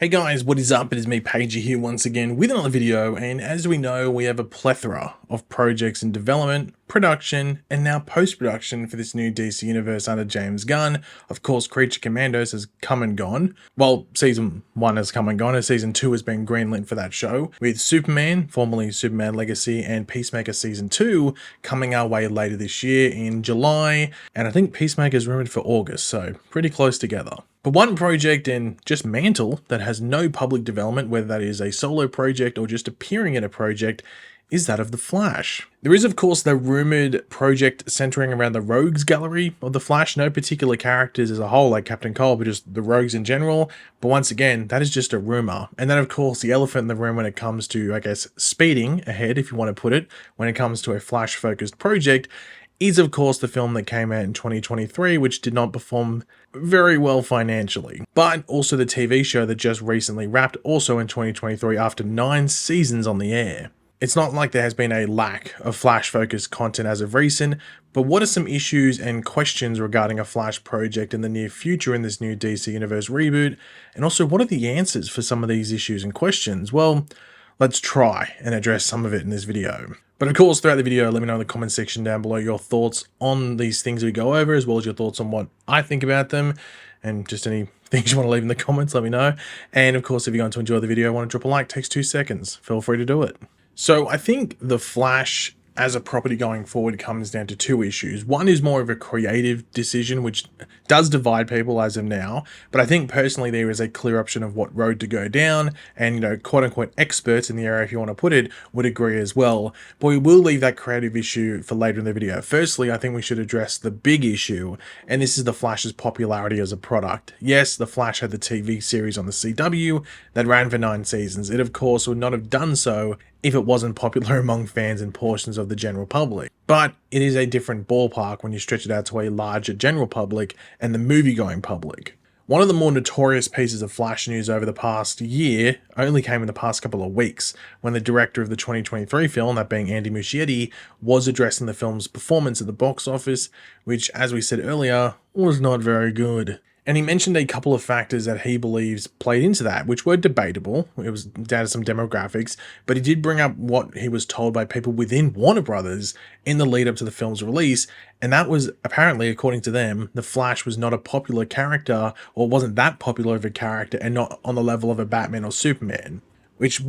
Hey guys, what is up? It is me, Pagey, here once again with another video, and as we know, we have a plethora of projects in development, production, and now post-production for this new DC universe under James Gunn. Of course, Creature Commandos has come and gone. Well, Season 1 has come and gone, and Season 2 has been greenlit for that show, with Superman, formerly Superman Legacy, and Peacemaker Season 2 coming our way later this year in July, and I think Peacemaker is rumored for August, so pretty close together. But one project in just Mantle that has no public development, whether that is a solo project or just appearing in a project, is that of The Flash. There is, of course, the rumoured project centering around the Rogues Gallery of The Flash. No particular characters as a whole, like Captain Cold, but just the Rogues in general. But once again, that is just a rumour. And then, of course, the elephant in the room when it comes to, I guess, speeding ahead, if you want to put it, when it comes to a Flash-focused project, is of course the film that came out in 2023, which did not perform very well financially. But also the TV show that just recently wrapped, also in 2023 after 9 seasons on the air. It's not like there has been a lack of Flash-focused content as of recent, but what are some issues and questions regarding a Flash project in the near future in this new DC Universe reboot? And also, what are the answers for some of these issues and questions? Well, let's try and address some of it in this video. But of course, throughout the video, let me know in the comment section down below your thoughts on these things we go over, as well as your thoughts on what I think about them, and just any things you want to leave in the comments, let me know. And of course, if you're going to enjoy the video, want to drop a like, takes 2 seconds, feel free to do it. So I think The Flash as a property going forward comes down to 2 issues. One is more of a creative decision, which does divide people as of now, but I think personally there is a clear option of what road to go down, and quote unquote experts in the area, if you want to put it, would agree as well. But we will leave that creative issue for later in the video. Firstly, I think we should address the big issue, and this is The Flash's popularity as a product. Yes, The Flash had the TV series on the CW that ran for 9 seasons. It of course would not have done so if it wasn't popular among fans and portions of the general public. But it is a different ballpark when you stretch it out to a larger general public and the movie-going public. One of the more notorious pieces of Flash news over the past year only came in the past couple of weeks, when the director of the 2023 film, that being Andy Muschietti, was addressing the film's performance at the box office, which, as we said earlier, was not very good. And he mentioned a couple of factors that he believes played into that, which were debatable. It was down to some demographics, but he did bring up what he was told by people within Warner Brothers in the lead up to the film's release, and that was apparently, according to them, the Flash was not a popular character, or wasn't that popular of a character, and not on the level of a Batman or Superman, which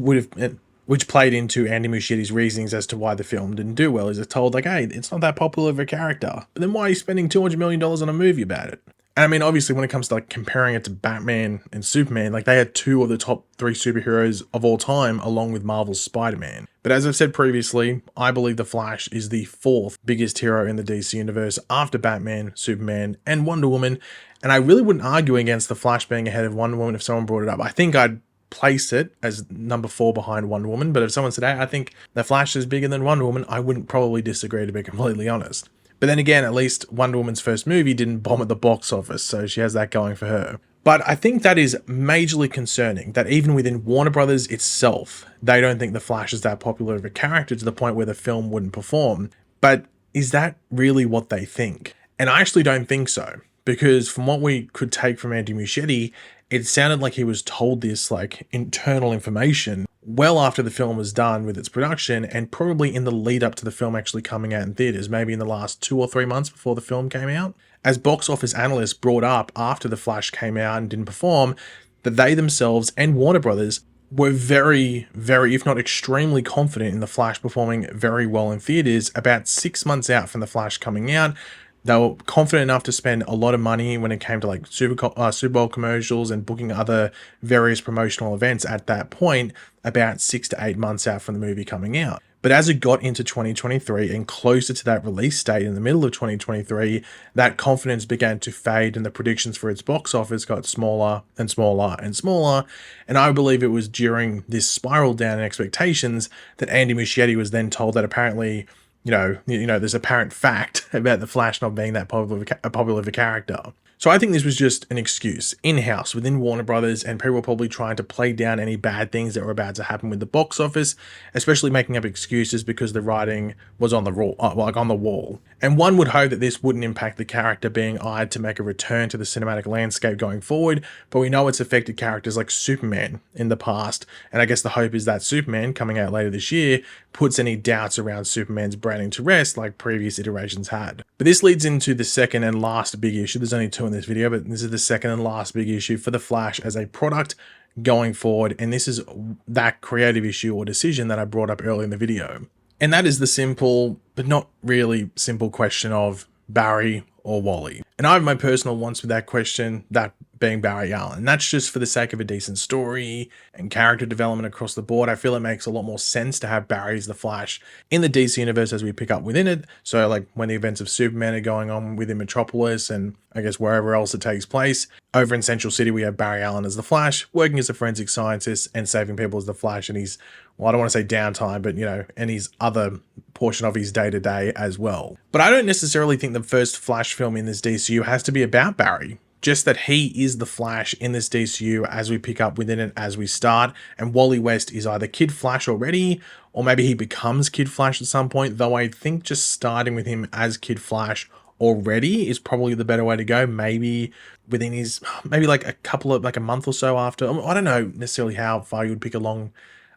played into Andy Muschietti's reasonings as to why the film didn't do well. Is it told like, hey, it's not that popular of a character, but then why are you spending $200 million on a movie about it? And I mean, obviously, when it comes to like comparing it to Batman and Superman, like they had 2 of the top 3 superheroes of all time, along with Marvel's Spider-Man. But as I've said previously, I believe the Flash is the 4th biggest hero in the DC universe after Batman, Superman, and Wonder Woman. And I really wouldn't argue against the Flash being ahead of Wonder Woman if someone brought it up. I think I'd place it as number 4 behind Wonder Woman. But if someone said, hey, I think the Flash is bigger than Wonder Woman, I wouldn't probably disagree, to be completely honest. But then again, at least Wonder Woman's first movie didn't bomb at the box office, so she has that going for her. But I think that is majorly concerning, that even within Warner Brothers itself, they don't think the Flash is that popular of a character to the point where the film wouldn't perform. But is that really what they think? And I actually don't think so, because from what we could take from Andy Muschietti, it sounded like he was told this like internal information well after the film was done with its production, and probably in the lead up to the film actually coming out in theaters, maybe in the last 2 or 3 months before the film came out. As box office analysts brought up after The Flash came out and didn't perform, that they themselves and Warner Brothers were very, if not extremely confident in The Flash performing very well in theaters about 6 months out from The Flash coming out. They were confident enough to spend a lot of money when it came to like Super Bowl commercials and booking other various promotional events at that point, about 6 to 8 months out from the movie coming out. But as it got into 2023 and closer to that release date in the middle of 2023, that confidence began to fade and the predictions for its box office got smaller and smaller and smaller. And I believe it was during this spiral down in expectations that Andy Muschietti was then told that apparently there's apparent fact about the Flash not being that popular of a character. So I think this was just an excuse in-house within Warner Brothers, and people were probably trying to play down any bad things that were about to happen with the box office, especially making up excuses because the writing was on the on the wall. And one would hope that this wouldn't impact the character being eyed to make a return to the cinematic landscape going forward, but we know it's affected characters like Superman in the past, and I guess the hope is that Superman, coming out later this year, puts any doubts around Superman's branding to rest like previous iterations had. But this leads into the second and last big issue. There's only two in this video, but this is the second and last big issue for the Flash as a product going forward, and this is that creative issue or decision that I brought up earlier in the video. And that is the simple, but not really simple question of Barry or Wally. And I have my personal wants with that question, that being Barry Allen. And that's just for the sake of a decent story and character development across the board. I feel it makes a lot more sense to have Barry as the Flash in the DC universe as we pick up within it. So like when the events of Superman are going on within Metropolis and I guess wherever else it takes place, over in Central City we have Barry Allen as the Flash, working as a forensic scientist and saving people as the Flash, and he's, well, I don't want to say downtime, but and his other portion of his day-to-day as well. But I don't necessarily think the first Flash film in this DCU has to be about Barry. Just that he is the Flash in this DCU as we pick up within it as we start, and Wally West is either Kid Flash already, or maybe he becomes Kid Flash at some point, though I think just starting with him as Kid Flash already is probably the better way to go. Maybe within his, maybe like a month or so after. I don't know necessarily how far you would pick along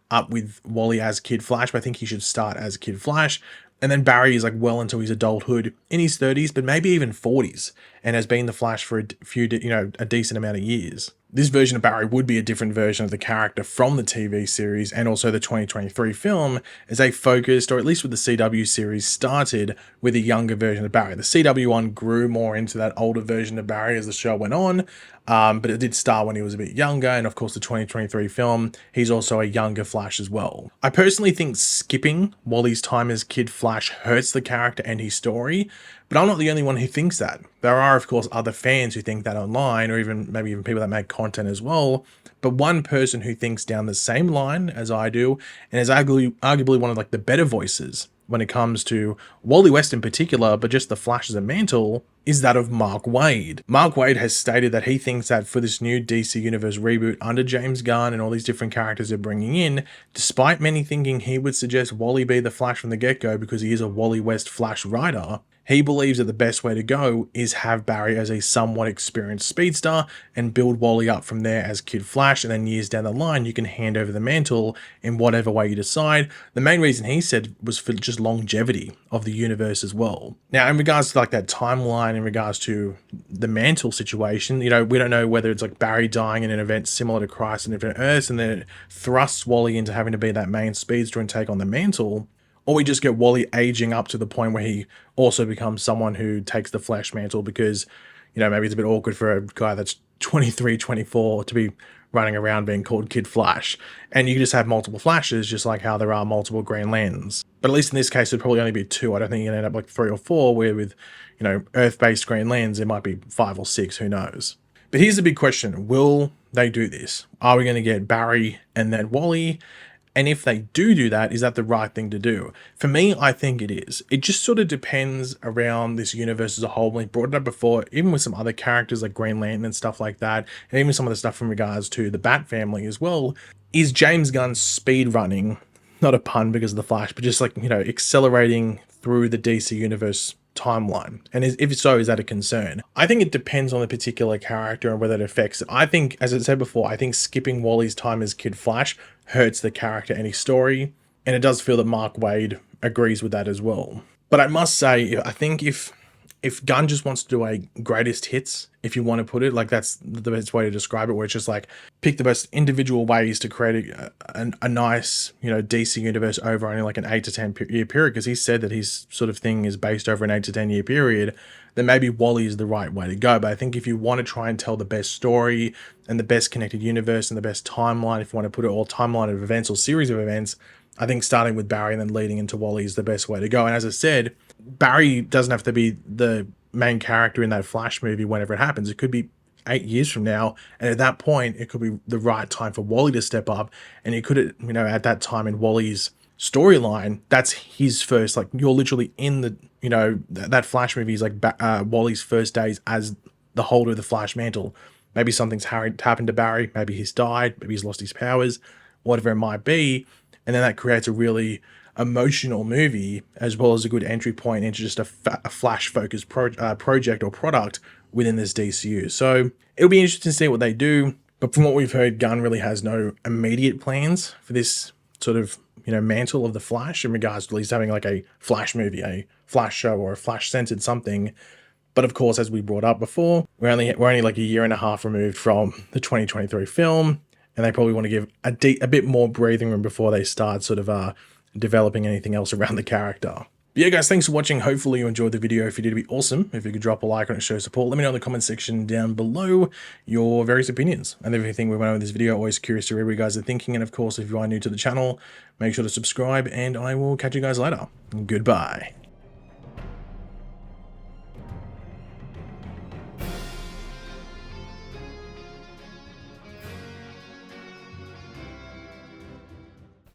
up with Wally as Kid Flash, but I think he should start as Kid Flash. And then Barry is like well into his adulthood in his 30s, but maybe even 40s, and has been the Flash for a decent amount of years. This version of Barry would be a different version of the character from the TV series and also the 2023 film, as they focused, or at least with the CW series, started with a younger version of Barry. The CW one grew more into that older version of Barry as the show went on, but it did start when he was a bit younger, and of course the 2023 film, he's also a younger Flash as well. I personally think skipping Wally's time as Kid Flash hurts the character and his story, but I'm not the only one who thinks that. There are, of course, other fans who think that online, or maybe even people that make content as well. But one person who thinks down the same line as I do, and is arguably one of like the better voices when it comes to Wally West in particular, but just the Flash as a mantle, is that of Mark Waid. Mark Waid has stated that he thinks that for this new DC Universe reboot under James Gunn and all these different characters they're bringing in, despite many thinking he would suggest Wally be the Flash from the get-go because he is a Wally West Flash writer, he believes that the best way to go is have Barry as a somewhat experienced speedster and build Wally up from there as Kid Flash, and then years down the line you can hand over the mantle in whatever way you decide. The main reason he said was for just longevity of the universe as well. Now in regards to like that timeline, in regards to the mantle situation, we don't know whether it's like Barry dying in an event similar to Crisis on Infinite Earths and then it thrusts Wally into having to be that main speedster and take on the mantle, or we just get Wally aging up to the point where he also becomes someone who takes the Flash mantle because, maybe it's a bit awkward for a guy that's 23, 24 to be running around being called Kid Flash. And you can just have multiple Flashes, just like how there are multiple Green Lanterns. But at least in this case, it'd probably only be two. I don't think you're gonna end up like 3 or 4, where with, Earth-based Green Lanterns, it might be 5 or 6, who knows. But here's the big question. Will they do this? Are we going to get Barry and then Wally? And if they do that, is that the right thing to do? For me, I think it is. It just sort of depends around this universe as a whole. We brought it up before, even with some other characters like Green Lantern and stuff like that, and even some of the stuff in regards to the Bat family as well. Is James Gunn speed running, not a pun because of the Flash, but just like, accelerating through the DC universe timeline? And if so, is that a concern? I think it depends on the particular character and whether it affects it. I think, as I said before, I think skipping Wally's time as Kid Flash hurts the character and his story, and it does feel that Mark Waid agrees with that as well. But I must say, I think if Gunn just wants to do a greatest hits, if you want to put it, like that's the best way to describe it, where it's just like pick the best individual ways to create a nice, DC universe over only like an 8 to 10 year period, because he said that his sort of thing is based over an 8 to 10 year period, then maybe Wally is the right way to go. But I think if you want to try and tell the best story and the best connected universe and the best timeline, if you want to put it all timeline of events or series of events, I think starting with Barry and then leading into Wally is the best way to go. And as I said, Barry doesn't have to be the main character in that Flash movie whenever it happens. It could be 8 years from now, and at that point, it could be the right time for Wally to step up, and it could, at that time in Wally's storyline, that's his first, like, you're literally in the, you know, that Flash movie is like Wally's first days as the holder of the Flash mantle. Maybe something's happened to Barry, maybe he's died, maybe he's lost his powers, whatever it might be. And then that creates a really emotional movie, as well as a good entry point into just a Flash focused project or product within this DCU. So it'll be interesting to see what they do. But from what we've heard, Gunn really has no immediate plans for this sort of, you know, mantle of the Flash in regards to at least having like a Flash movie, a Flash show, or a Flash centered something. But of course, as we brought up before, we're only like a year and a half removed from the 2023 film, and they probably want to give a bit more breathing room before they start sort of developing anything else around the character. But yeah, guys, thanks for watching. Hopefully you enjoyed the video. If you did, it'd be awesome if you could drop a like on it, show support. Let me know in the comment section down below your various opinions and everything we went over in this video. Always curious to read what you guys are thinking. And of course, if you are new to the channel, make sure to subscribe, and I will catch you guys later. Goodbye.